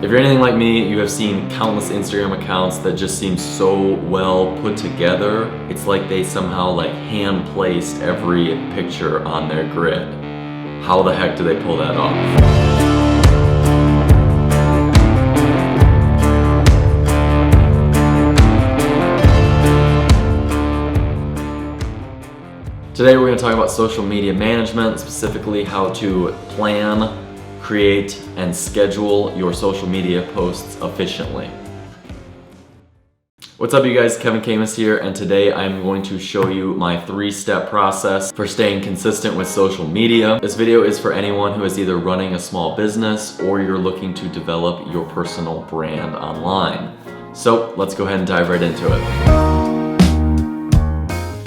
If you're anything like me, you have seen countless Instagram accounts that just seem so well put together. It's like they somehow hand placed every picture on their grid. How the heck do they pull that off? Today we're going to talk about social media management, specifically how to plan, create, and schedule your social media posts efficiently. What's up, you guys? Kevin Camus here, and today I'm going to show you my 3-step process for staying consistent with social media. This video is for anyone who is either running a small business or you're looking to develop your personal brand online. So let's go ahead and dive right into it.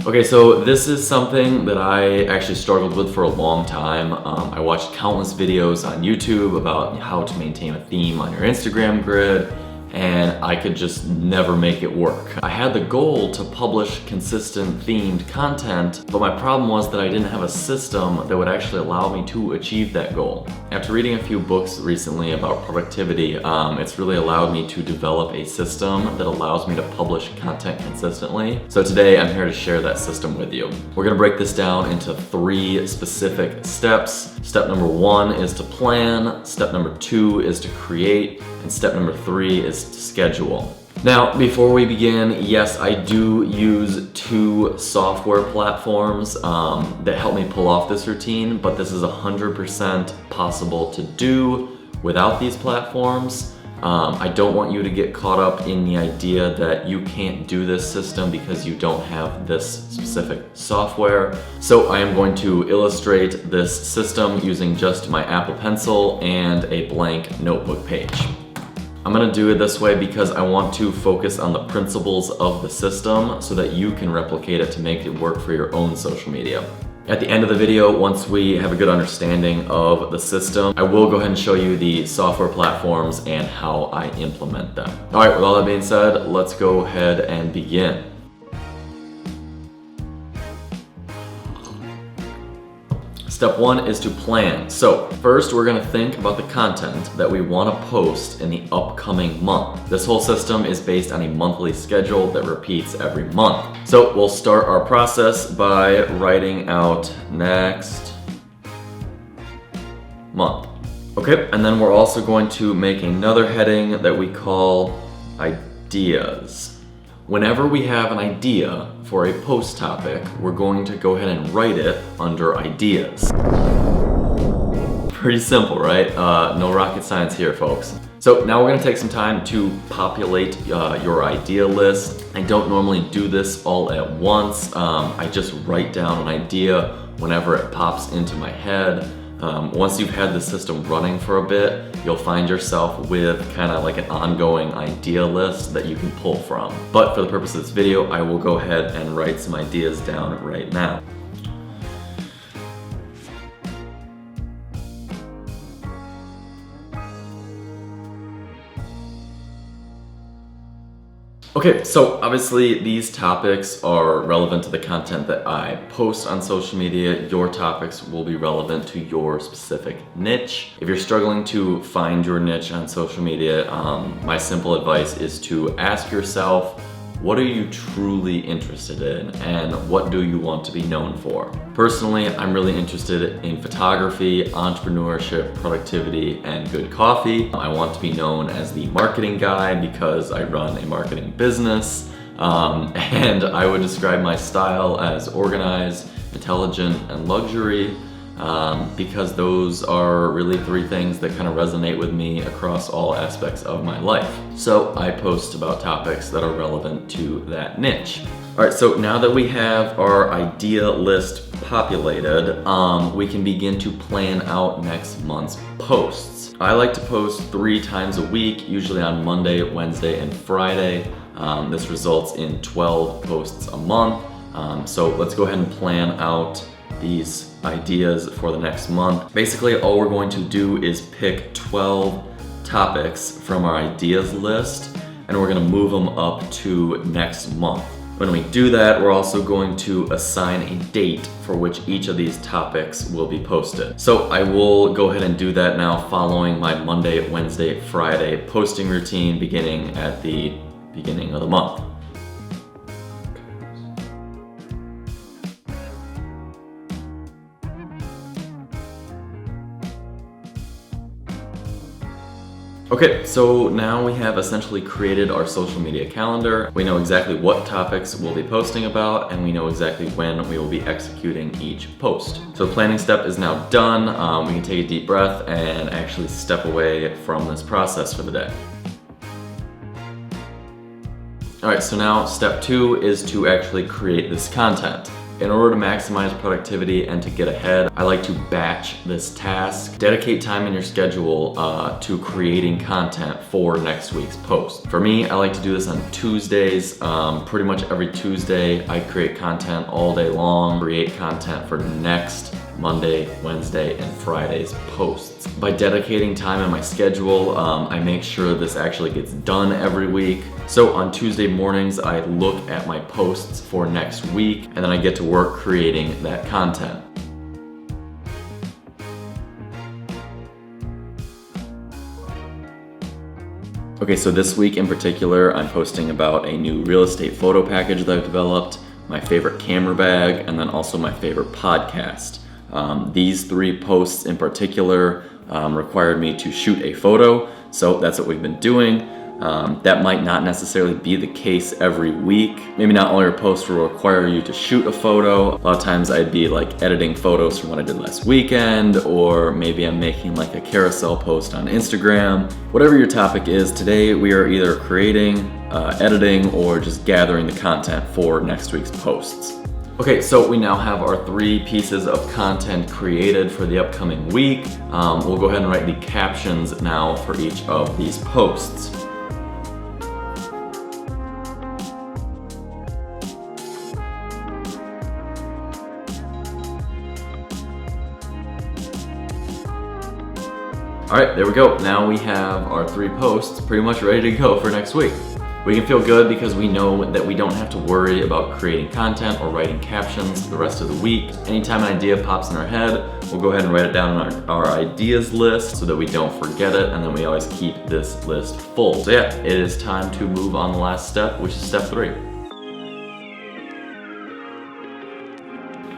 Okay, so this is something that I actually struggled with for a long time. I watched countless videos on YouTube about how to maintain a theme on your Instagram grid, and I could just never make it work. I had the goal to publish consistent themed content, but my problem was that I didn't have a system that would actually allow me to achieve that goal. After reading a few books recently about productivity, it's really allowed me to develop a system that allows me to publish content consistently. So today I'm here to share that system with you. We're gonna break this down into 3 specific steps. Step number 1 is to plan, step number 2 is to create, and step number 3 is to schedule. Now, before we begin, yes, I do use 2 software platforms that help me pull off this routine, but this is 100% possible to do without these platforms. I don't want you to get caught up in the idea that you can't do this system because you don't have this specific software. So I am going to illustrate this system using just my Apple Pencil and a blank notebook page. I'm gonna do it this way because I want to focus on the principles of the system so that you can replicate it to make it work for your own social media. At the end of the video, once we have a good understanding of the system, I will go ahead and show you the software platforms and how I implement them. All right, with all that being said, let's go ahead and begin. Step 1 is to plan. So first we're gonna think about the content that we wanna post in the upcoming month. This whole system is based on a monthly schedule that repeats every month. So we'll start our process by writing out next month. Okay, and then we're also going to make another heading that we call ideas. Whenever we have an idea for a post topic, we're going to go ahead and write it under ideas. Pretty simple, right? No rocket science here, folks. So now we're gonna take some time to populate your idea list. I don't normally do this all at once. I just write down an idea whenever it pops into my head. Once you've had the system running for a bit, you'll find yourself with kind of like an ongoing idea list that you can pull from. But for the purpose of this video, I will go ahead and write some ideas down right now. Okay, so obviously these topics are relevant to the content that I post on social media. Your topics will be relevant to your specific niche. If you're struggling to find your niche on social media, my simple advice is to ask yourself, what are you truly interested in and what do you want to be known for? Personally, I'm really interested in photography, entrepreneurship, productivity, and good coffee. I want to be known as the marketing guy because I run a marketing business. And I would describe my style as organized, intelligent, and luxury because those are really 3 things that kind of resonate with me across all aspects of my life. So I post about topics that are relevant to that niche. All right, so now that we have our idea list populated, we can begin to plan out next month's posts. I like to post 3 times a week, usually on Monday, Wednesday, and Friday. This results in 12 posts a month. So let's go ahead and plan out these ideas for the next month. Basically, all we're going to do is pick 12 topics from our ideas list, and we're gonna move them up to next month. When we do that, we're also going to assign a date for which each of these topics will be posted. So I will go ahead and do that now following my Monday, Wednesday, Friday posting routine beginning at the beginning of the month. Okay, so now we have essentially created our social media calendar. We know exactly what topics we'll be posting about, and we know exactly when we will be executing each post. So the planning step is now done. We can take a deep breath and actually step away from this process for the day. All right, so now step 2 is to actually create this content. In order to maximize productivity and to get ahead, I like to batch this task. Dedicate time in your schedule to creating content for next week's post. For me, I like to do this on Tuesdays. Pretty much every Tuesday, I create content all day long, create content for next Monday, Wednesday, and Friday's posts. By dedicating time in my schedule, I make sure this actually gets done every week. So on Tuesday mornings, I look at my posts for next week, and then I get to work creating that content. Okay, so this week in particular, I'm posting about a new real estate photo package that I've developed, my favorite camera bag, and then also my favorite podcast. These 3 posts in particular required me to shoot a photo, so that's what we've been doing. That might not necessarily be the case every week. Maybe not all your posts will require you to shoot a photo. A lot of times I'd be like editing photos from what I did last weekend, or maybe I'm making like a carousel post on Instagram. Whatever your topic is, today we are either creating, editing, or just gathering the content for next week's posts. Okay, so we now have our 3 pieces of content created for the upcoming week. We'll go ahead and write the captions now for each of these posts. All right, there we go. Now we have our 3 posts pretty much ready to go for next week. We can feel good because we know that we don't have to worry about creating content or writing captions the rest of the week. Anytime an idea pops in our head, we'll go ahead and write it down on our ideas list so that we don't forget it, and then we always keep this list full. So yeah, it is time to move on the last step, which is step 3.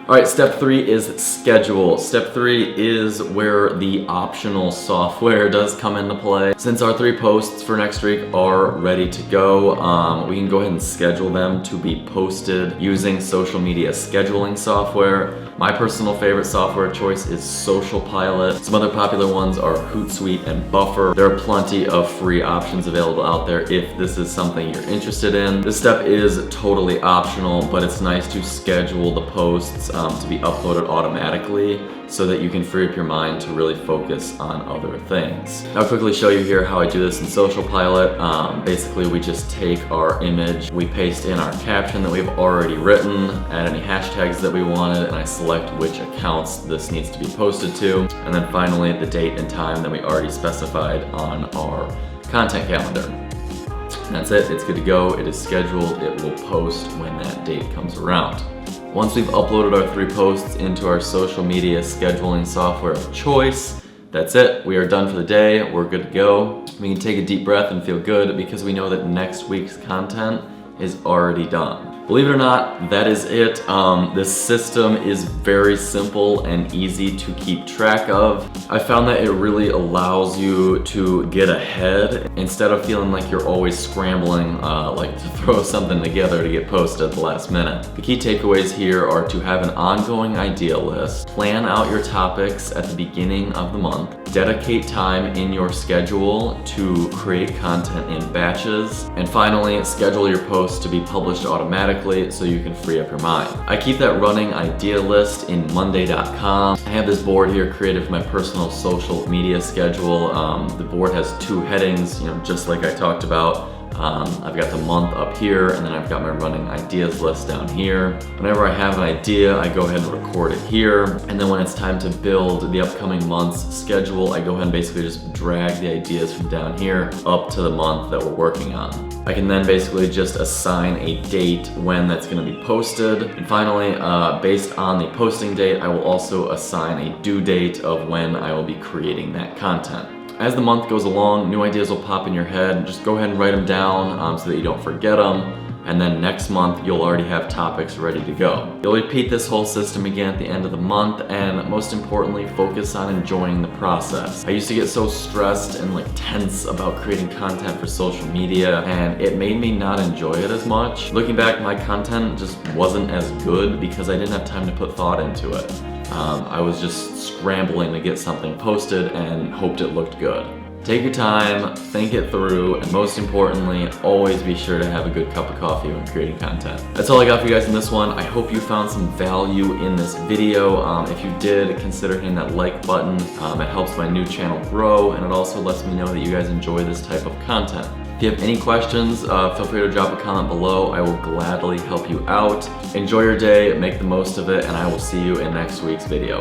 All right, step 3 is schedule. Step 3 is where the optional software does come into play. Since our 3 posts for next week are ready to go, we can go ahead and schedule them to be posted using social media scheduling software. My personal favorite software choice is Social Pilot. Some other popular ones are Hootsuite and Buffer. There are plenty of free options available out there if this is something you're interested in. This step is totally optional, but it's nice to schedule the posts to be uploaded automatically so that you can free up your mind to really focus on other things. I'll quickly show you here how I do this in Social Pilot. Basically, we just take our image, we paste in our caption that we've already written, add any hashtags that we wanted, and I select which accounts this needs to be posted to, and then finally the date and time that we already specified on our content calendar. And that's it, it's good to go, it is scheduled, it will post when that date comes around. Once we've uploaded our 3 posts into our social media scheduling software of choice, that's it. We are done for the day. We're good to go. We can take a deep breath and feel good because we know that next week's content is already done. Believe it or not, that is it. This system is very simple and easy to keep track of. I found that it really allows you to get ahead instead of feeling like you're always scrambling like to throw something together to get posted at the last minute. The key takeaways here are to have an ongoing idea list, plan out your topics at the beginning of the month, dedicate time in your schedule to create content in batches, and finally, schedule your posts to be published automatically so you can free up your mind. I keep that running idea list in monday.com. I have this board here created for my personal social media schedule. The board has 2 headings, just like I talked about. I've got the month up here, and then I've got my running ideas list down here. Whenever I have an idea, I go ahead and record it here. And then when it's time to build the upcoming month's schedule, I go ahead and basically just drag the ideas from down here up to the month that we're working on. I can then basically just assign a date when that's going to be posted. And finally, based on the posting date, I will also assign a due date of when I will be creating that content. As the month goes along, new ideas will pop in your head. Just go ahead and write them down so that you don't forget them. And then next month, you'll already have topics ready to go. You'll repeat this whole system again at the end of the month, and most importantly, focus on enjoying the process. I used to get so stressed and tense about creating content for social media, and it made me not enjoy it as much. Looking back, my content just wasn't as good because I didn't have time to put thought into it. I was just scrambling to get something posted and hoped it looked good. Take your time, think it through, and most importantly, always be sure to have a good cup of coffee when creating content. That's all I got for you guys in this one. I hope you found some value in this video. If you did, consider hitting that like button. It helps my new channel grow, and it also lets me know that you guys enjoy this type of content. If you have any questions, feel free to drop a comment below. I will gladly help you out. Enjoy your day, make the most of it, and I will see you in next week's video.